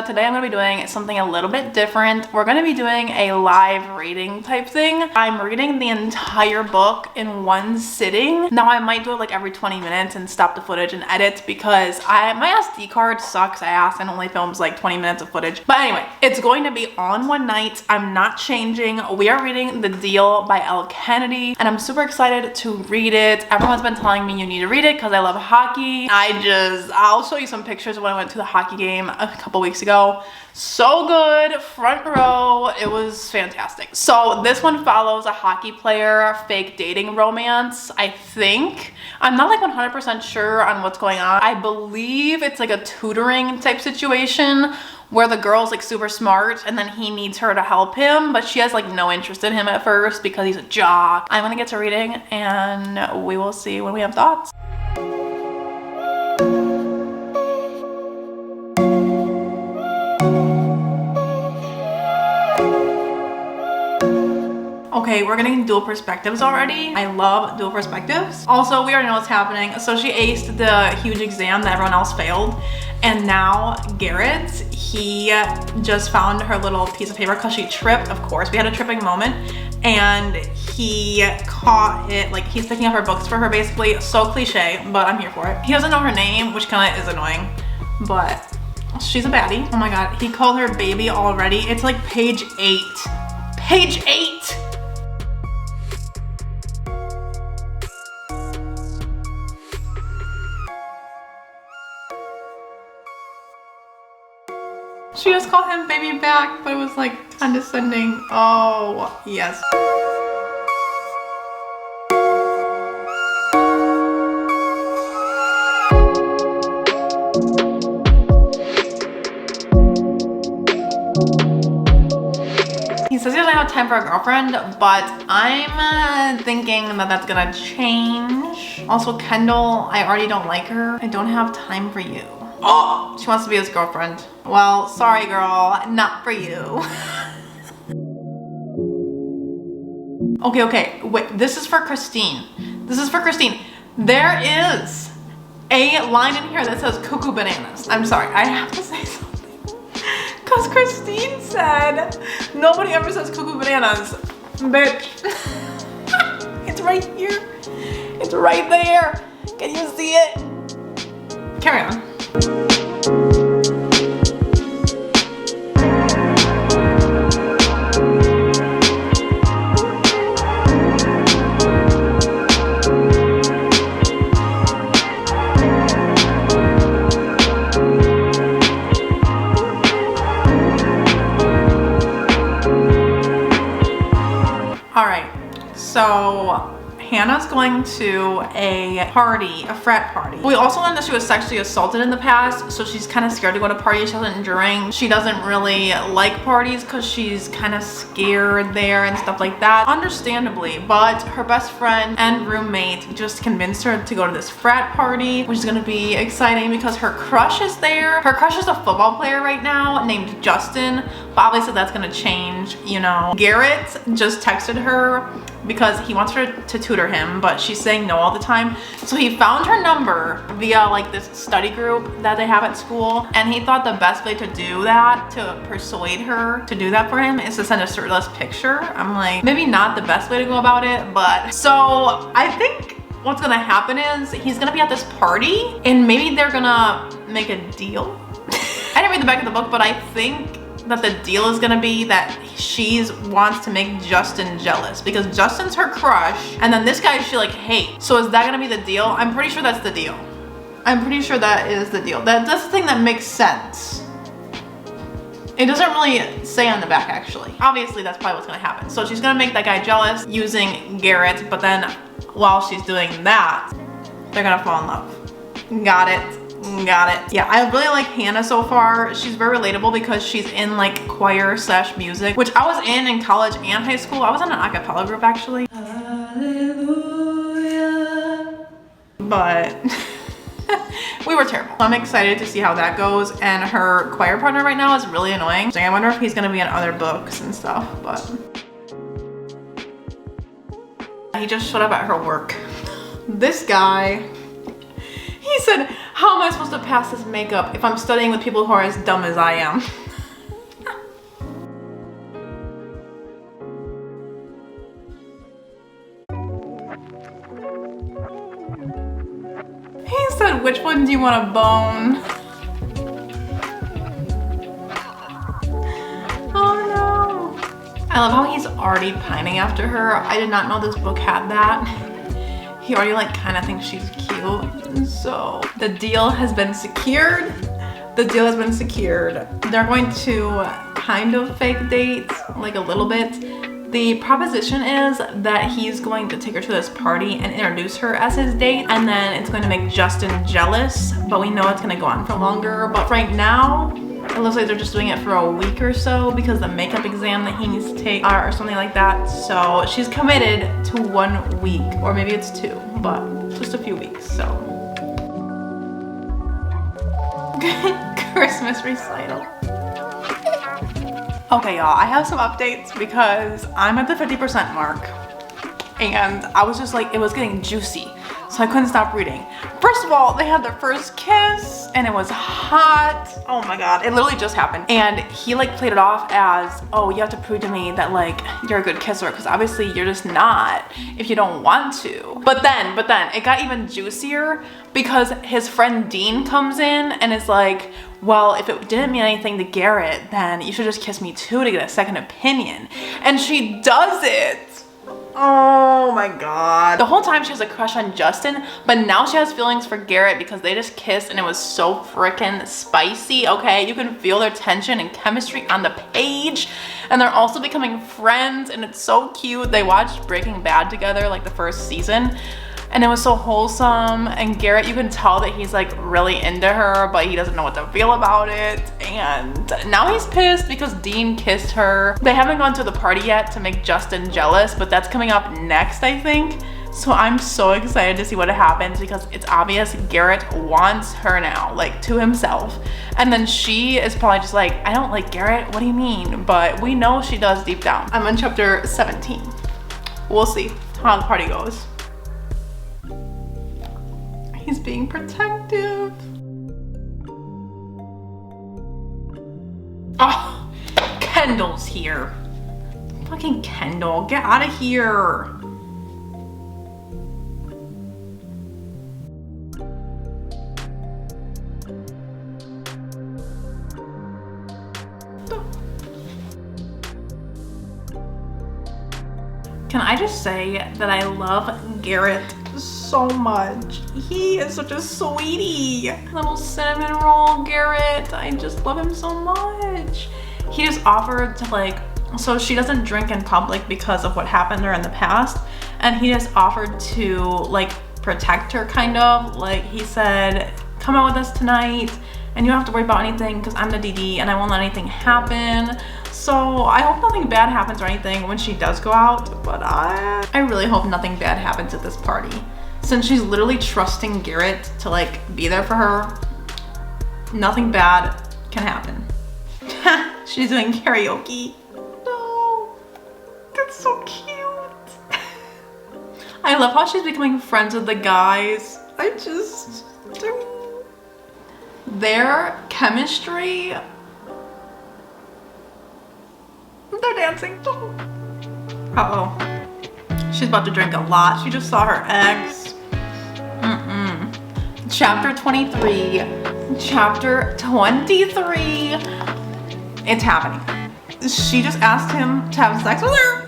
Today I'm going to be doing something a little bit different. We're going to be doing a live reading type thing. I'm reading the entire book in one sitting. Now I might do it like every 20 minutes and stop the footage and edit because my SD card sucks ass and only films like 20 minutes of footage. But anyway, it's going to be on one night. I'm not changing. We are reading The Deal by Elle and I'm super excited to read it. Everyone's been telling me you need to read it because I love hockey. I'll show you some pictures of when I went to the hockey game a couple weeks ago. So good, front row, it was fantastic. So this one follows a hockey player fake dating romance, I think. I'm not like 100% sure on what's going on. I believe it's like a tutoring type situation where the girl's like super smart and then he needs her to help him, but she has like no interest in him at first because he's a jock. I'm gonna get to reading and we will see when we have thoughts. Okay, we're getting dual perspectives already. I love dual perspectives. Also, we already know what's happening. So she aced the huge exam that everyone else failed. And now Garrett, he just found her little piece of paper because she tripped, of course. We had a tripping moment. And he caught it, like he's picking up her books for her basically. So cliche, but I'm here for it. He doesn't know her name, which kind of is annoying, but she's a baddie. Oh my God, he called her baby already. It's like page 8. Page 8! She just called him baby back, but it was like condescending. Oh, yes. He says he doesn't have time for a girlfriend, but I'm thinking that that's gonna change. Also, Kendall, I already don't like her. I don't have time for you. Oh, she wants to be his girlfriend. Well, sorry girl, not for you. Okay, wait, this is for Christine. This is for Christine. There is a line in here that says cuckoo bananas. I'm sorry, I have to say something. Because Christine said, nobody ever says cuckoo bananas. Bitch. It's right here. It's right there. Can you see it? Carry on. All right, so Hannah's going to a party, a frat party. We also learned that she was sexually assaulted in the past, so she's kind of scared to go to parties. She doesn't drink. She doesn't really like parties because she's kind of scared there and stuff like that, understandably. But her best friend and roommate just convinced her to go to this frat party, which is gonna be exciting because her crush is there. Her crush is a football player right now named Justin, but obviously that's gonna change, you know. Garrett just texted her because he wants her to tutor him, but she's saying no all the time. So he found her number via like this study group that they have at school, and he thought the best way to do that, to persuade her to do that for him, is to send a shirtless picture. I'm like, maybe not the best way to go about it, but so I think what's gonna happen is he's gonna be at this party and maybe they're gonna make a deal. I didn't read the back of the book, but I think that the deal is gonna be that she wants to make Justin jealous because Justin's her crush and then this guy she like hates. So is that gonna be the deal? I'm pretty sure that's the deal. I'm pretty sure that is the deal. That's the thing that makes sense. It doesn't really say on the back actually. Obviously that's probably what's gonna happen. So she's gonna make that guy jealous using Garrett, but then while she's doing that, they're gonna fall in love. Got it. Got it. Yeah, I really like Hannah so far. She's very relatable because she's in like choir slash music, which I was in college and high school. I was in an a cappella group actually. Hallelujah. But we were terrible. I'm excited to see how that goes. And her choir partner right now is really annoying. So I wonder if he's gonna be in other books and stuff, but he just showed up at her work. This guy, he said, how am I supposed to pass this makeup if I'm studying with people who are as dumb as I am? He said, which one do you want to bone? Oh no. I love how he's already pining after her. I did not know this book had that. He already like kind of thinks she's cute. So the deal has been secured. The deal has been secured. They're going to kind of fake date, like a little bit. The proposition is that he's going to take her to this party and introduce her as his date, and then it's going to make Justin jealous, but we know it's going to go on for longer. But right now, it looks like they're just doing it for a week or so because the makeup exam that he needs to take or something like that. So she's committed to 1 week, or maybe it's 2, but just a few weeks, so. Christmas recital. Okay, y'all, I have some updates because I'm at the 50% mark and I was just like, it was getting juicy, so I couldn't stop reading. First of all, they had their first kiss and it was hot. Oh my God, it literally just happened. And he like played it off as, oh, you have to prove to me that like you're a good kisser, because obviously you're just not if you don't want to. But then it got even juicier because his friend Dean comes in and is like, well, if it didn't mean anything to Garrett, then you should just kiss me too to get a second opinion. And she does it. Oh my God. The whole time she has a crush on Justin, but now she has feelings for Garrett because they just kissed and it was so freaking spicy, okay? You can feel their tension and chemistry on the page. And they're also becoming friends and it's so cute. They watched Breaking Bad together, like the first season. And it was so wholesome, and Garrett, you can tell that he's like really into her, but he doesn't know what to feel about it. And now he's pissed because Dean kissed her. They haven't gone to the party yet to make Justin jealous, but that's coming up next, I think. So I'm so excited to see what happens because it's obvious Garrett wants her now, like to himself. And then she is probably just like, I don't like Garrett, what do you mean? But we know she does deep down. I'm on chapter 17. We'll see how the party goes. He's being protective. Oh, Kendall's here. Fucking Kendall, get out of here. Can I just say that I love Garrett so much. He is such a sweetie. Little cinnamon roll Garrett. I just love him so much. He just offered to like, so she doesn't drink in public because of what happened there in the past. And he just offered to like protect her kind of. Like he said, come out with us tonight and you don't have to worry about anything because I'm the DD and I won't let anything happen. So I hope nothing bad happens or anything when she does go out, but I really hope nothing bad happens at this party. Since she's literally trusting Garrett to like be there for her, nothing bad can happen. She's doing karaoke. No, that's so cute. I love how she's becoming friends with the guys. I just do. Their chemistry. They're dancing. Uh-oh. She's about to drink a lot. She just saw her ex. Chapter 23. Chapter 23. It's happening. She just asked him to have sex with her.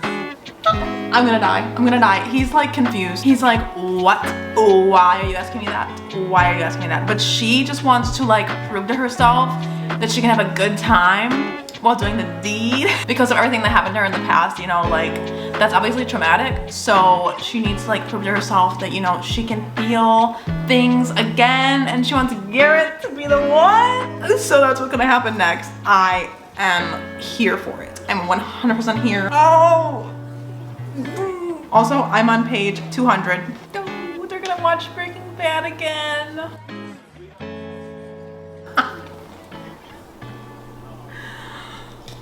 I'm gonna die. I'm gonna die. He's like confused. He's like, what? Why are you asking me that? Why are you asking me that? But she just wants to like prove to herself that she can have a good time. while doing the deed because of everything that happened to her in the past, you know, like that's obviously traumatic. So she needs to like prove to herself that, you know, she can feel things again, and she wants Garrett to be the one. So that's what's gonna happen next. I am here for it. I'm 100% here. Oh! Also, I'm on page 200. Oh, they're gonna watch Breaking Bad again.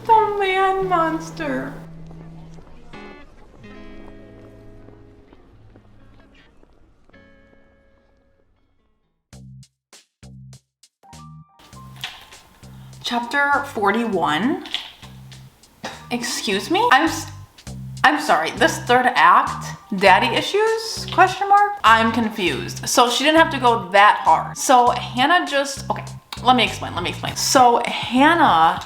The man monster. Chapter 41. Excuse me? I'm sorry, this third act, daddy issues, question mark? I'm confused. So she didn't have to go that hard. So Hannah just, okay, let me explain. So Hannah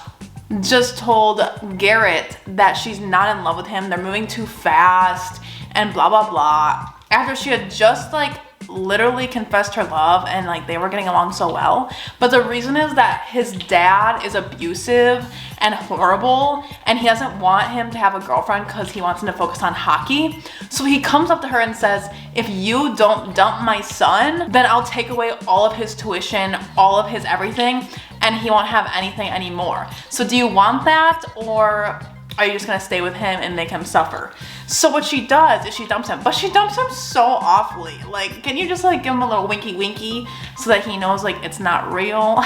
just told Garrett that she's not in love with him, they're moving too fast, and blah, blah, blah. After she had just like literally confessed her love and like they were getting along so well. But the reason is that his dad is abusive and horrible, and he doesn't want him to have a girlfriend because he wants him to focus on hockey. So he comes up to her and says, if you don't dump my son, then I'll take away all of his tuition, all of his everything, and he won't have anything anymore. So do you want that, or are you just gonna stay with him and make him suffer? So what she does is she dumps him, but she dumps him so awfully. Like, can you just like give him a little winky winky so that he knows like it's not real?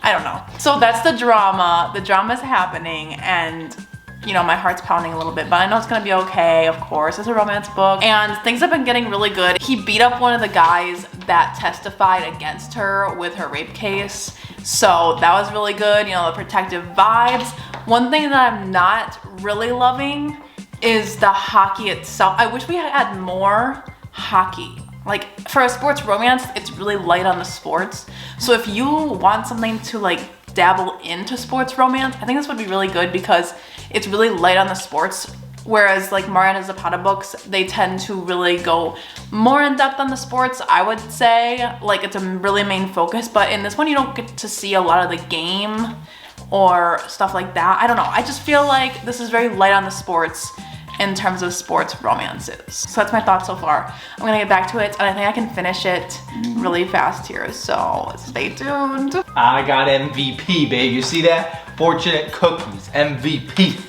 I don't know. So that's the drama. The drama's happening, and you know, my heart's pounding a little bit, but I know it's gonna be okay, of course. It's a romance book, and things have been getting really good. He beat up one of the guys that testified against her with her rape case. So that was really good, you know, the protective vibes. One thing that I'm not really loving is the hockey itself. I wish we had more hockey. Like, for a sports romance, it's really light on the sports. So if you want something to like dabble into sports romance, I think this would be really good because it's really light on the sports. Whereas like Mariana Zapata books, they tend to really go more in depth on the sports, I would say. Like, it's a really main focus, but in this one you don't get to see a lot of the game or stuff like that. I don't know, I just feel like this is very light on the sports in terms of sports romances. So that's my thoughts so far. I'm gonna get back to it, and I think I can finish it really fast here, so stay tuned. I got MVP, babe. You see that? Fortunate Cookies, MVP.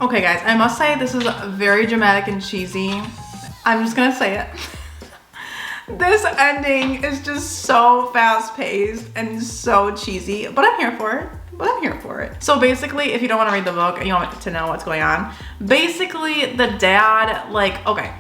Okay guys, I must say this is very dramatic and cheesy. I'm just gonna say it. This ending is just so fast-paced and so cheesy, but I'm here for it. So basically, if you don't want to read the book and you want to know what's going on, basically the dad, like, okay,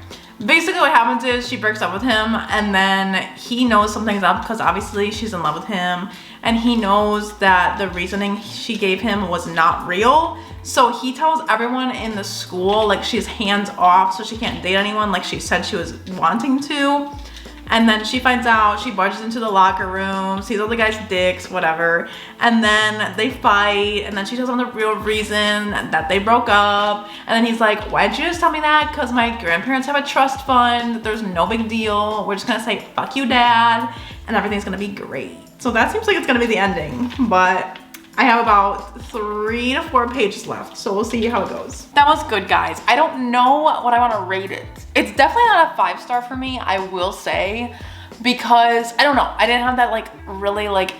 basically what happens is she breaks up with him, and then he knows something's up because obviously she's in love with him, and he knows that the reasoning she gave him was not real. So he tells everyone in the school like she's hands off, so she can't date anyone like she said she was wanting to. And then she finds out, she barges into the locker room, sees all the guys' dicks, whatever. And then they fight, and then she tells him the real reason that they broke up. And then he's like, why'd you just tell me that? Because my grandparents have a trust fund. There's no big deal. We're just gonna say, fuck you, dad, and everything's gonna be great. So that seems like it's gonna be the ending, but I have about 3 to 4 pages left, so we'll see how it goes. That was good, guys. I don't know what I want to rate it. It's definitely not a 5-star for me, I will say, because I don't know, I didn't have that like really like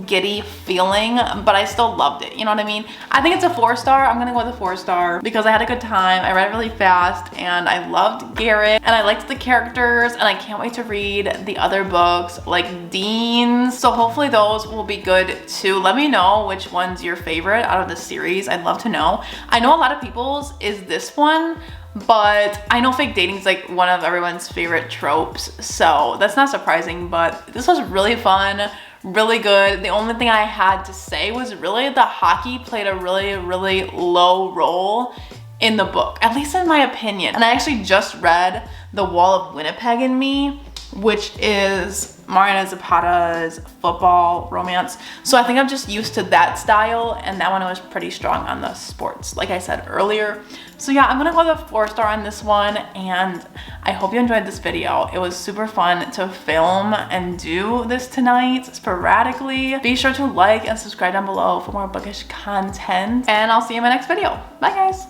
giddy feeling, but I still loved it, you know what I mean? I think it's a 4-star. I'm gonna go with a 4-star because I had a good time. I read it really fast, and I loved Garrett, and I liked the characters, and I can't wait to read the other books like Dean's. So hopefully those will be good too. Let me know which one's your favorite out of the series. I'd love to know. I know a lot of people's is this one, but I know fake dating is like one of everyone's favorite tropes, so that's not surprising. But this was really fun, really good. The only thing I had to say was really the hockey played a really low role in the book, at least in my opinion. And I actually just read The Wall of Winnipeg in Me, which is Mariana Zapata's football romance. So I think I'm just used to that style, and that one was pretty strong on the sports, like I said earlier. So yeah, I'm gonna go with a 4-star on this one, and I hope you enjoyed this video. It was super fun to film and do this tonight sporadically. Be sure to like and subscribe down below for more bookish content, and I'll see you in my next video. Bye guys.